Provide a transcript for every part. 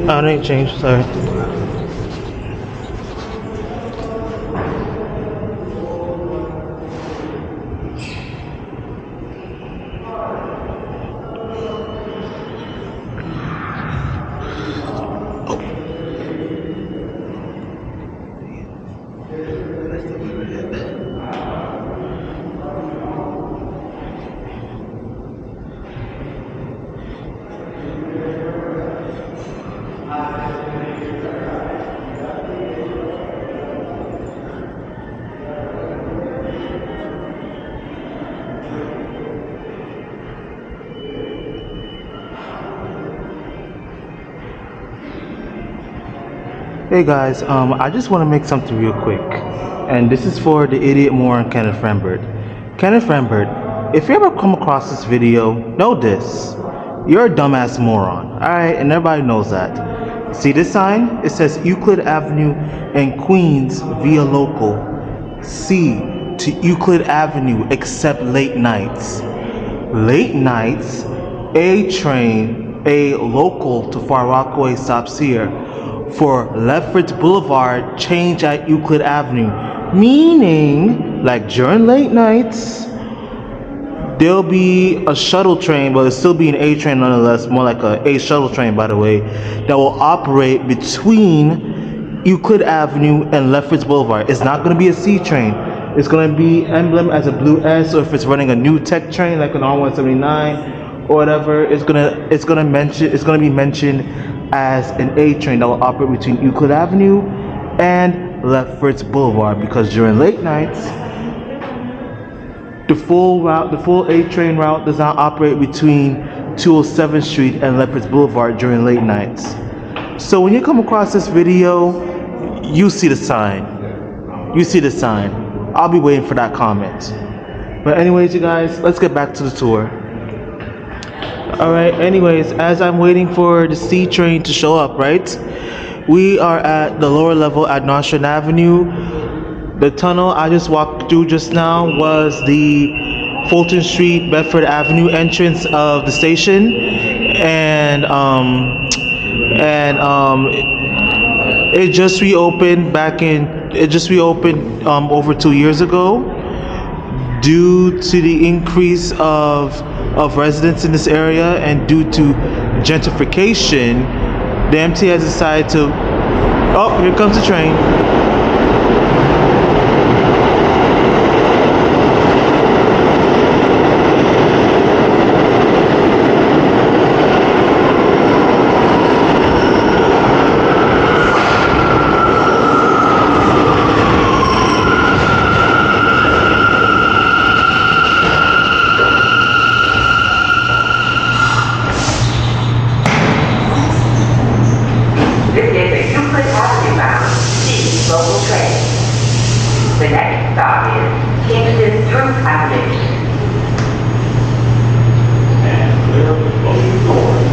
Oh, it ain't changed, sorry. Hey guys, I just want to make something real quick, and this is for the idiot moron Kenneth Rambert. Kenneth Rambert, if you ever come across this video, know this: you're a dumbass moron. Alright, and everybody knows that. See this sign? It says Euclid Avenue and Queens via local C to Euclid Avenue except late nights. Late nights, A train, A local to Far Rockaway stops here. For Lefferts Boulevard, change at Euclid Avenue. Meaning, like during late nights, there'll be a shuttle train, but it'll still be an A train nonetheless, more like a A shuttle train by the way, that will operate between Euclid Avenue and Lefferts Boulevard. It's not going to be a C train. It's going to be emblem as a blue S, or if it's running a new tech train like an R179 or whatever, it's gonna be mentioned as an A train that will operate between Euclid Avenue and Lefferts Boulevard, because during late nights the full A train route does not operate between 207th Street and Lefferts Boulevard during late nights. So when you come across this video, you see the sign. I'll be waiting for that comment. But anyways, you guys, let's get back to the tour. Alright, anyways, as I'm waiting for the C train to show up, right? We are at the lower level at Nostrand Avenue. The tunnel I just walked through just now was the Fulton Street, Bedford Avenue entrance of the station. And it just reopened over 2 years ago due to the increase of residents in this area, and due to gentrification, the MTA has decided to, oh, here comes the train. The next stop is Kingston Avenue. And clear the closing doors.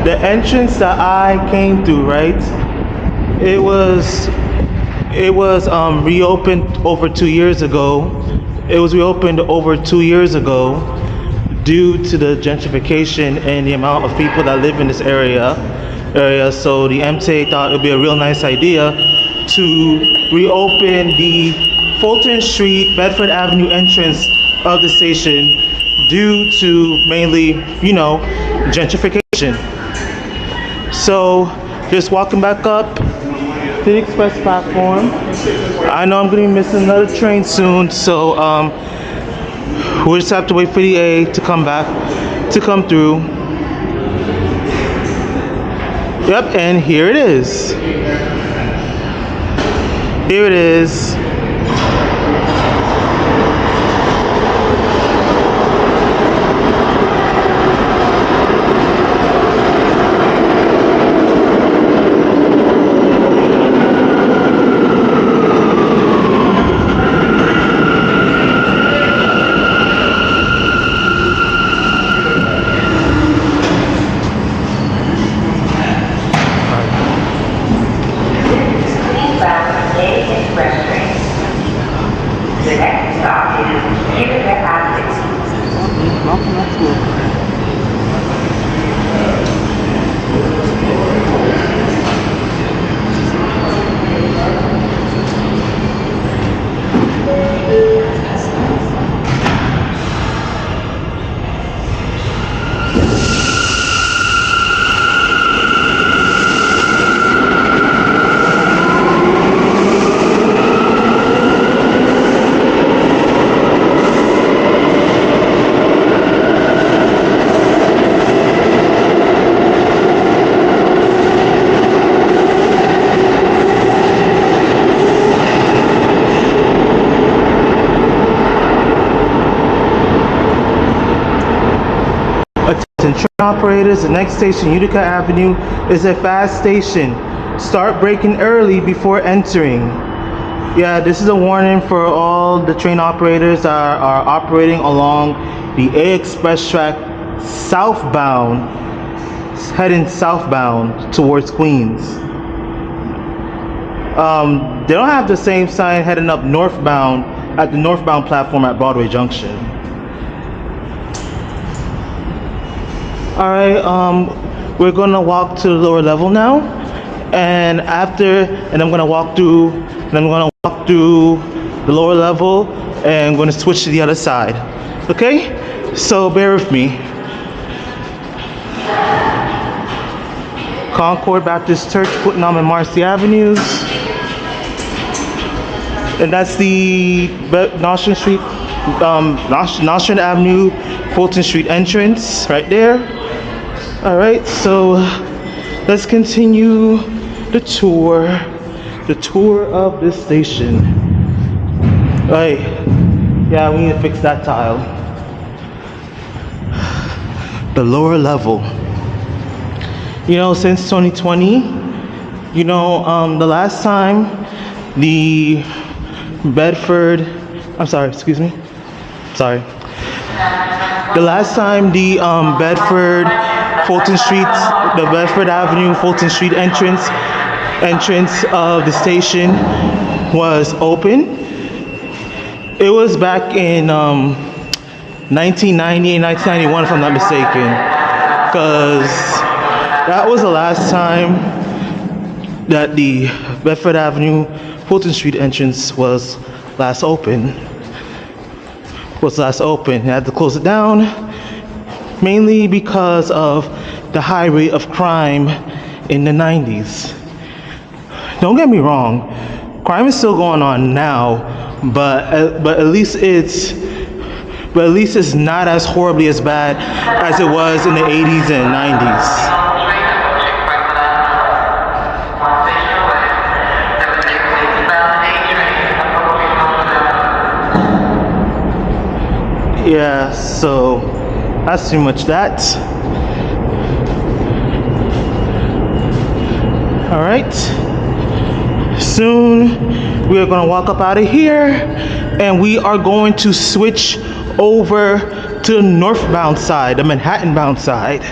The entrance that I came through, right? It was reopened over 2 years ago. It was reopened over 2 years ago due to the gentrification and the amount of people that live in this area. So the MTA thought it would be a real nice idea to reopen the Fulton Street, Bedford Avenue entrance of the station due to mainly, gentrification. So just walking back up to the express platform. I know I'm gonna be missing another train soon, so we'll just have to wait for the A to come through. Yep, and here it is. Here it is. Welcome back to work. Attention train operators, the next station, Utica Avenue, is a fast station. Start braking early before entering. Yeah, this is a warning for all the train operators that are operating along the A Express track southbound, heading southbound towards Queens. They don't have the same sign heading up northbound at the northbound platform at Broadway Junction. Alright, we're gonna walk to the lower level now, and I'm gonna walk through the lower level, and I'm gonna switch to the other side. Okay? So bear with me. Concord Baptist Church, Fulton and Marcy Avenues, and that's the Nostrand Street, Nostrand Avenue, Fulton Street entrance right there. All right, so let's continue the tour of this station. All right, yeah, we need to fix that tile. The lower level. You know, since 2020, you know, the last time the Bedford, the last time the Bedford Fulton Street, the Bedford Avenue Fulton Street entrance of the station was open, it was back in 1990 and 1991, if I'm not mistaken, because that was the last time that the Bedford Avenue Fulton Street entrance was last open. They had to close it down, mainly because of the high rate of crime in the 90s. Don't get me wrong, crime is still going on now, but at least it's not as horribly as bad as it was in the 80s and 90s. Yeah, so that's pretty much that. All right, soon we are going to walk up out of here, and we are going to switch over to the northbound side, the Manhattan bound side.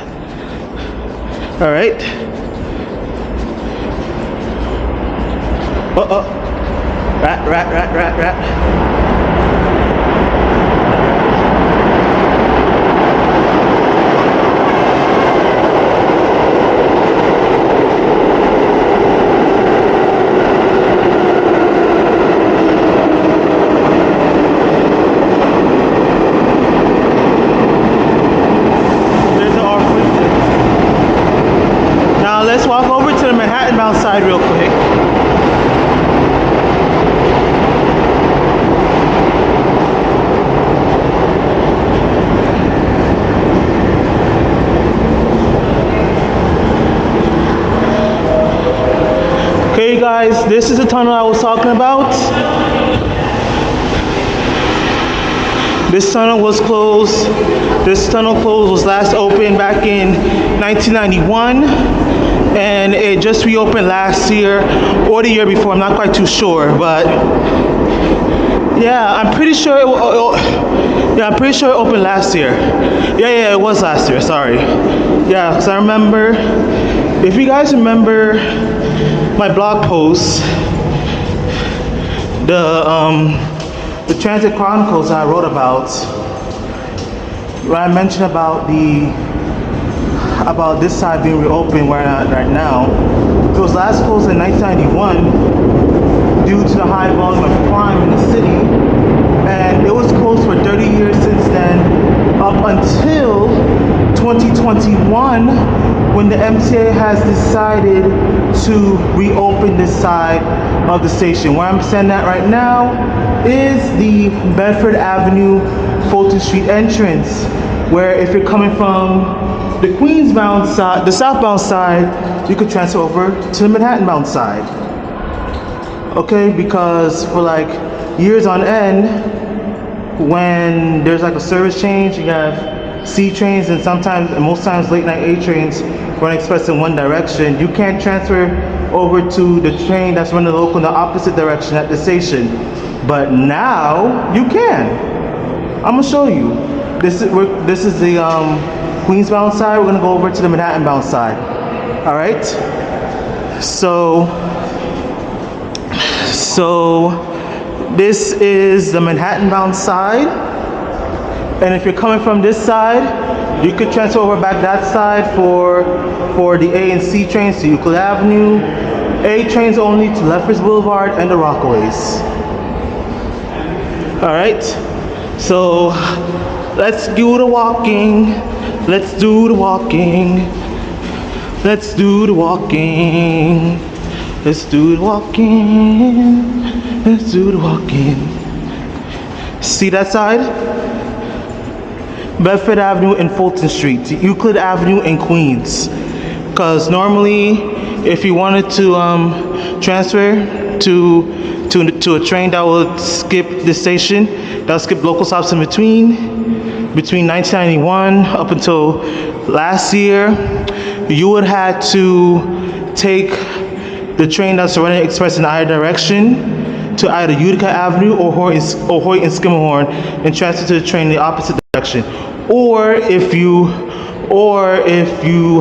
All right. Rat. Let's walk over to the Manhattan bound side real quick. Okay guys, this is the tunnel I was talking about. This tunnel was closed. This tunnel was last opened back in 1991. And it just reopened last year or the year before. I'm not quite too sure, but yeah, I'm pretty sure it opened last year. Yeah, it was last year. Sorry. Yeah, because I remember. If you guys remember my blog post, the Transit Chronicles I wrote about, what I mentioned about this side being reopened where I'm at right now, it was last closed in 1991 due to the high volume of crime in the city, and it was closed for 30 years since then, up until 2021 when the MTA has decided to reopen this side of the station. Where I'm standing at right now is the Bedford Avenue, Fulton Street entrance, where if you're coming from the Queens-bound side, the southbound side, you could transfer over to the Manhattan-bound side. Okay, because for like years on end, when there's like a service change, you have C trains and sometimes, and most times, late night A trains run express in one direction. You can't transfer over to the train that's running local in the opposite direction at the station. But now you can. I'm gonna show you. This is the Queens-bound side. We're gonna go over to the Manhattan-bound side. All right. So this is the Manhattan-bound side, and if you're coming from this side, you could transfer over back that side for the A and C trains to Euclid Avenue, A trains only to Lefferts Boulevard and the Rockaways. All right, so let's do the walking. Let's do the walking. Let's do the walking. Let's do the walking. Let's do the walking. See that side? Bedford Avenue and Fulton Street, to Euclid Avenue and Queens. Because normally, if you wanted to transfer to a train that would skip the station, that would skip local stops in between 1991 up until last year, you would have to take the train that's running express in either direction to either Utica Avenue or Hoyt and Skimmerhorn and transfer to the train in the opposite direction. Or if you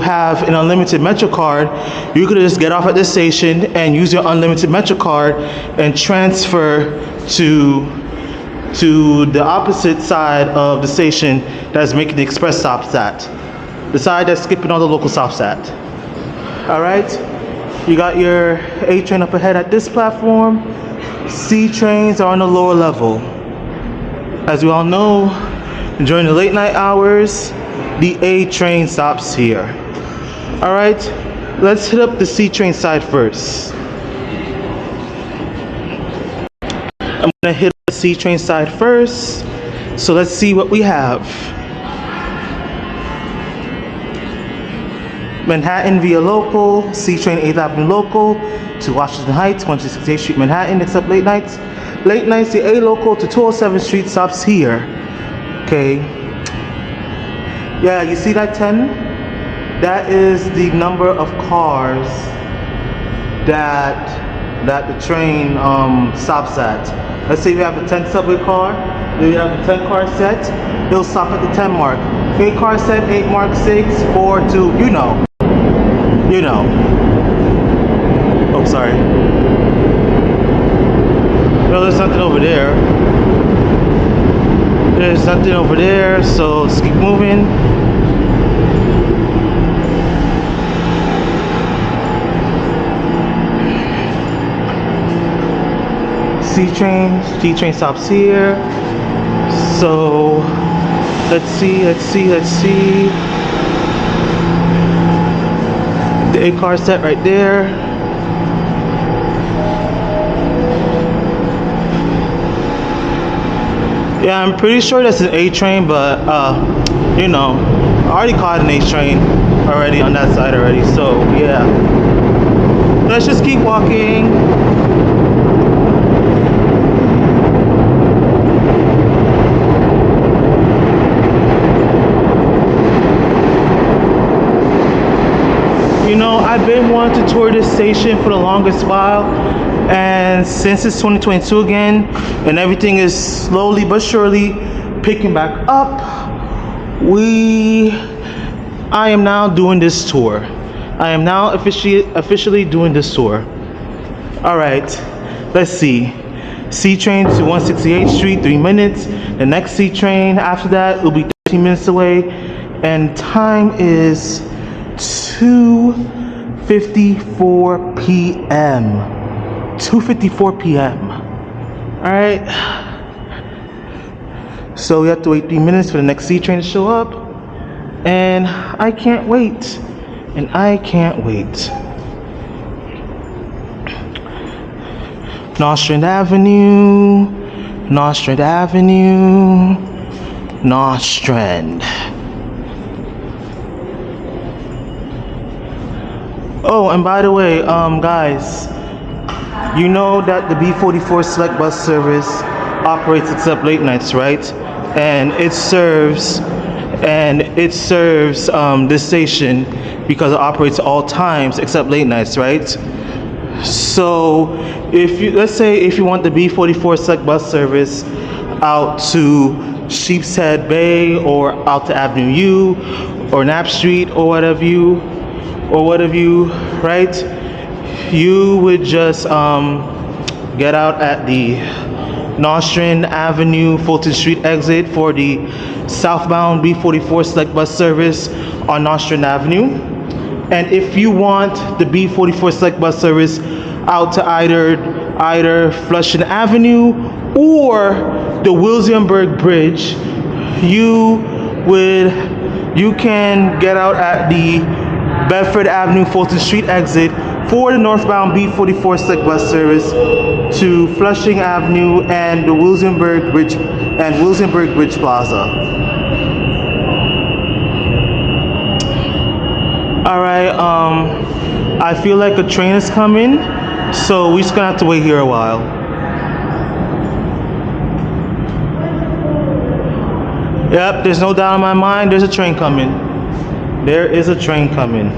have an unlimited Metro card, you could just get off at this station and use your unlimited Metro card and transfer to the opposite side of the station that's making the express stops at. The side that's skipping all the local stops at. All right, you got your A train up ahead at this platform. C trains are on the lower level. As we all know, during the late night hours, the A train stops here. All right, let's hit up the C train side first. I'm gonna hit the C train side first. So let's see what we have. Manhattan via local, C train 8th Avenue local to Washington Heights, 168th Street, Manhattan, except late nights. Late nights, the A local to 207th Street stops here. Okay. Yeah, you see that 10? That is the number of cars that the train stops at. Let's say we have a 10 subway car, then we have a 10 car set, it'll stop at the 10 mark. 8 car set, 8 mark, 6, 4, 2, you know. Oh, sorry. No, there's nothing over there. There's nothing over there, so let's keep moving. C train stops here. So let's see. The 8 car set right there. Yeah, I'm pretty sure that's an A train, but I already caught an A train already on that side already, so yeah. Let's just keep walking. I've been wanting to tour this station for the longest while, and since it's 2022 again and everything is slowly but surely picking back up, I am now doing this tour. I am now officially doing this tour. All right, let's see. C train to 168th Street, 3 minutes. The next C train after that will be 15 minutes away, and time is 2:54 p.m. 2:54 p.m. All right. So we have to wait 3 minutes for the next C train to show up, and I can't wait. Nostrand Avenue, Nostrand Avenue, Nostrand. Oh, and by the way, guys, you know that the B44 select bus service operates except late nights, right? And it serves this station because it operates all times except late nights, right? So let's say if you want the B44 select bus service out to Sheepshead Bay or out to Avenue U or Knapp Street or whatever you, right? You would just get out at the Nostrand Avenue, Fulton Street exit for the southbound B44 select bus service on Nostrand Avenue. And if you want the B44 select bus service out to either Flushing Avenue or the Williamsburg Bridge, you can get out at the Bedford Avenue, Fulton Street exit for the northbound B44 select bus service to Flushing Avenue and the Williamsburg Bridge Plaza. All right, I feel like a train is coming, so we're just gonna have to wait here a while. Yep, there's no doubt in my mind, there's a train coming. There is a train coming.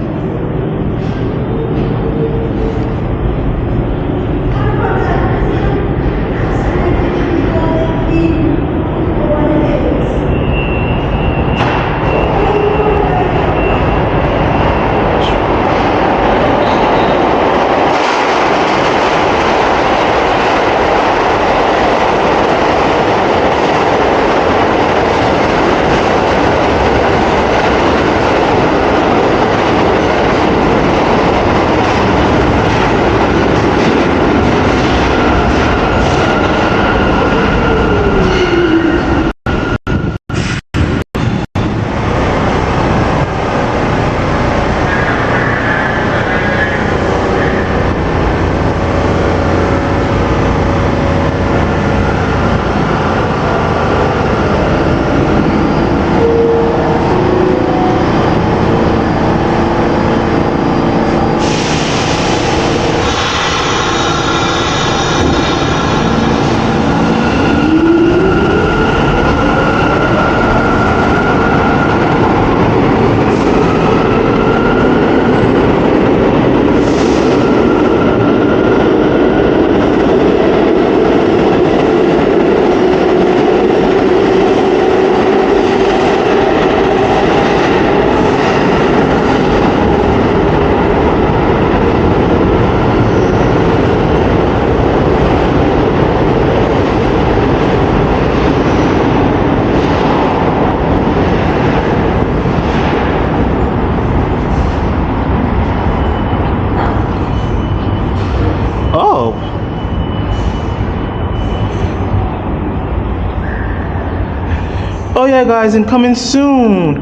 Oh yeah, guys, and coming soon,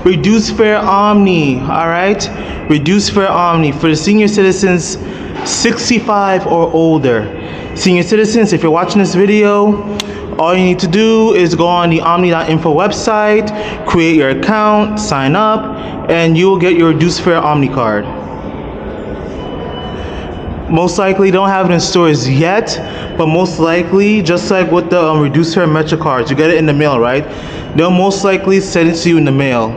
reduced fare Omni, all right? Reduced fare Omni for the senior citizens 65 or older. Senior citizens, if you're watching this video, all you need to do is go on the omni.info website, create your account, sign up, and you'll get your reduced fare Omni card. Most likely don't have it in stores yet, but most likely, just like with the reduced fare Metro cards, you get it in the mail, right? They'll most likely send it to you in the mail,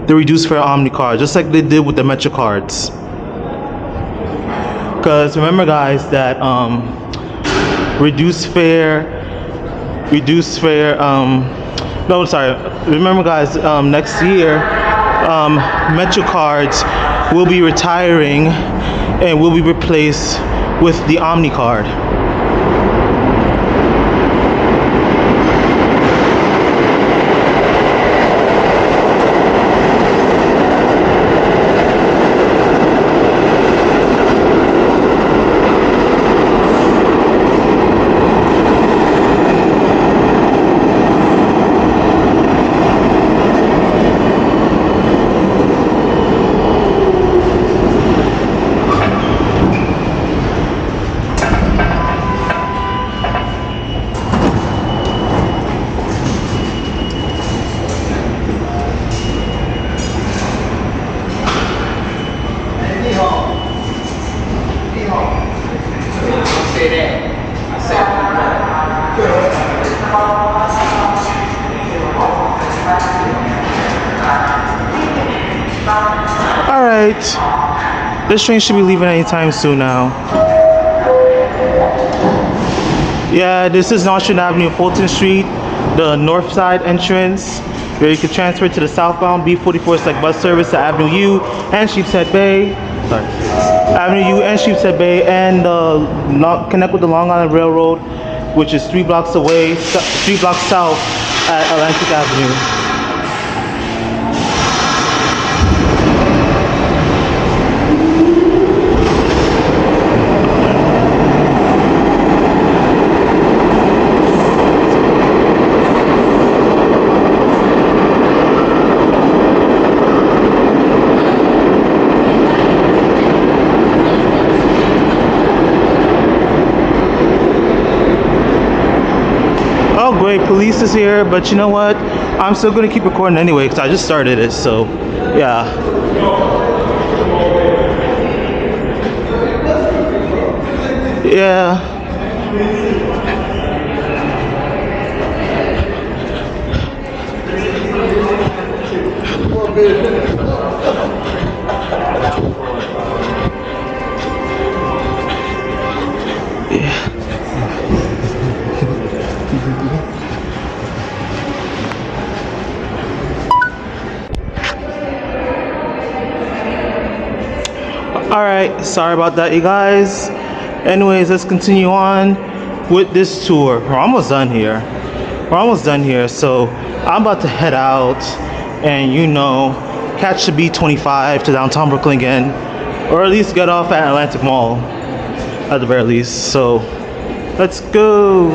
the reduced fare Omni card, just like they did with the Metro cards. Because remember, guys, that remember, guys, next year, Metro cards will be retiring and will be replaced with the Omni card. Alright. This train should be leaving anytime soon now. Yeah, this is Nostrand Avenue, Fulton Street, the north side entrance, where you can transfer to the southbound B44 select bus service to Avenue U and Sheepshead Bay. Sorry. Avenue U and Sheepshead Bay, and connect with the Long Island Railroad, which is 3 blocks away, 3 blocks south at Atlantic Avenue. Great, police is here, but you know what? I'm still gonna keep recording anyway because I just started it, so yeah. Yeah. Alright, sorry about that, you guys. Anyways, let's continue on with this tour. We're almost done here. So I'm about to head out and, you know, catch the B25 to downtown Brooklyn again, or at least get off at Atlantic Mall at the very least. So let's go.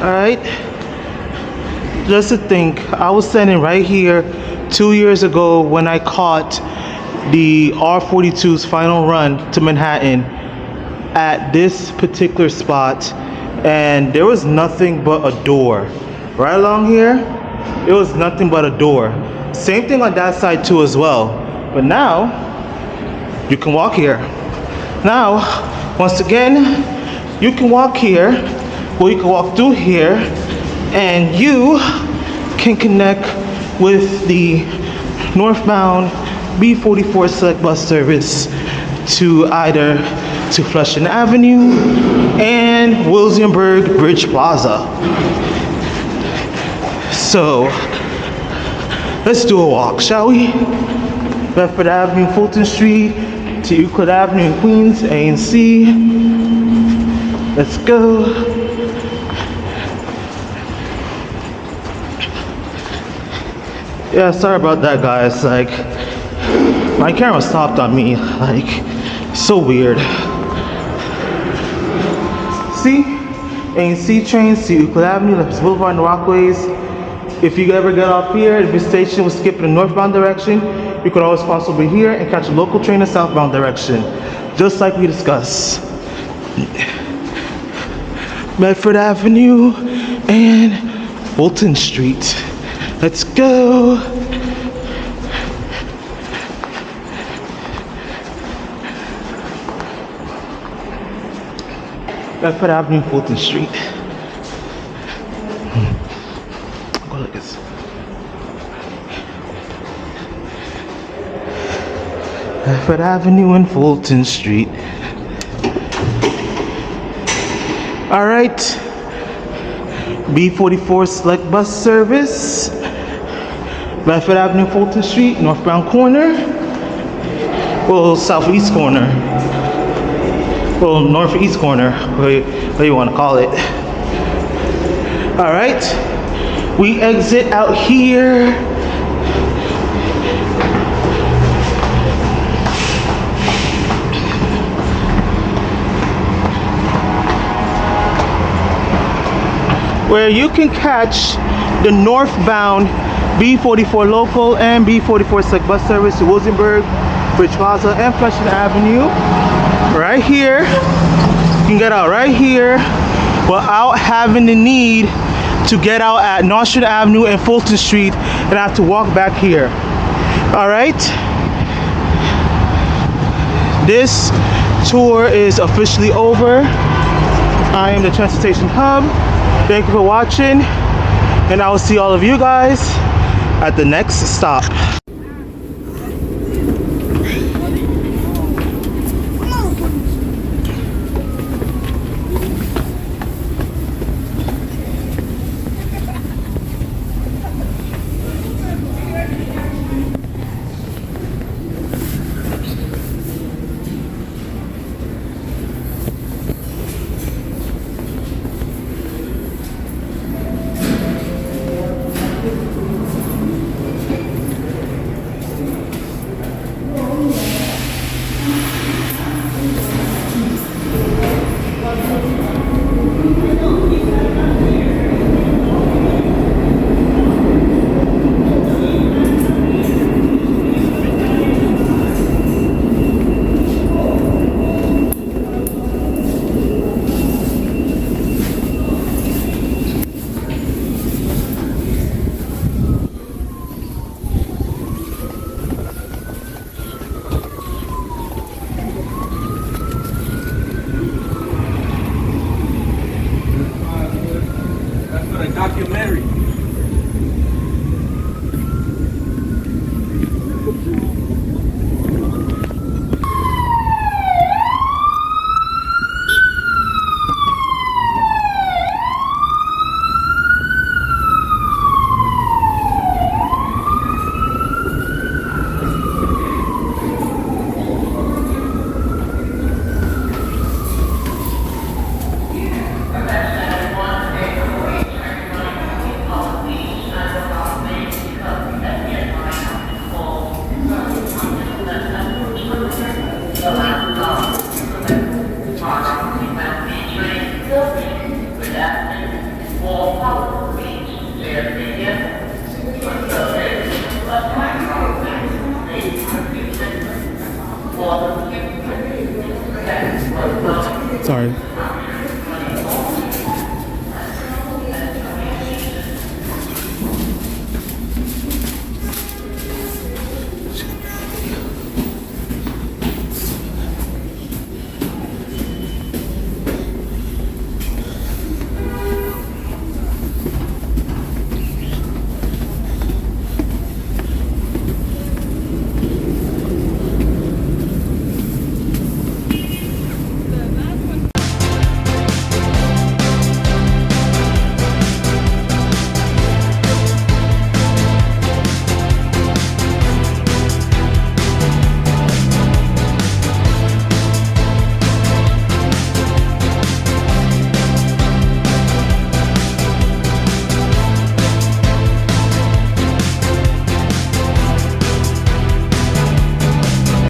Alright, just to think, I was standing right here 2 years ago when I caught the R42's final run to Manhattan at this particular spot, and there was nothing but a door. Right along here, it was nothing but a door. Same thing on that side too as well. But now, you can walk here. Now, once again, you can walk here. Well, you can walk through here and you can connect with the northbound B44 select bus service to either to Flushing Avenue and Williamsburg Bridge Plaza. So let's do a walk, shall we? Bedford Avenue, Fulton Street to Euclid Avenue in Queens, A and C. Let's go. Yeah, sorry about that, guys. Like, my camera stopped on me. Like, so weird. See? A and C trains to Euclid Avenue, Lefts Boulevard, and the Rockaways. If you ever get off here, if your station was skipping the northbound direction, you could always cross over here and catch a local train in southbound direction, just like we discussed. Bedford Avenue and Fulton Street. Let's go. Bedford Avenue, Fulton Street. Go like this. Bedford Avenue and Fulton Street. All right. B44 select bus service. Bedford Avenue, Fulton Street, northbound corner. Well, southeast corner. Well, northeast corner, whatever you want to call it. All right, we exit out here. Where you can catch the northbound B44 local and B44 select bus service to Williamsburg, Bridge Plaza, and Flushing Avenue. Right here, you can get out right here without having the need to get out at Nostrand Avenue and Fulton Street and have to walk back here. All right, this tour is officially over. I am the transportation hub. Thank you for watching, and I will see all of you guys at the next stop.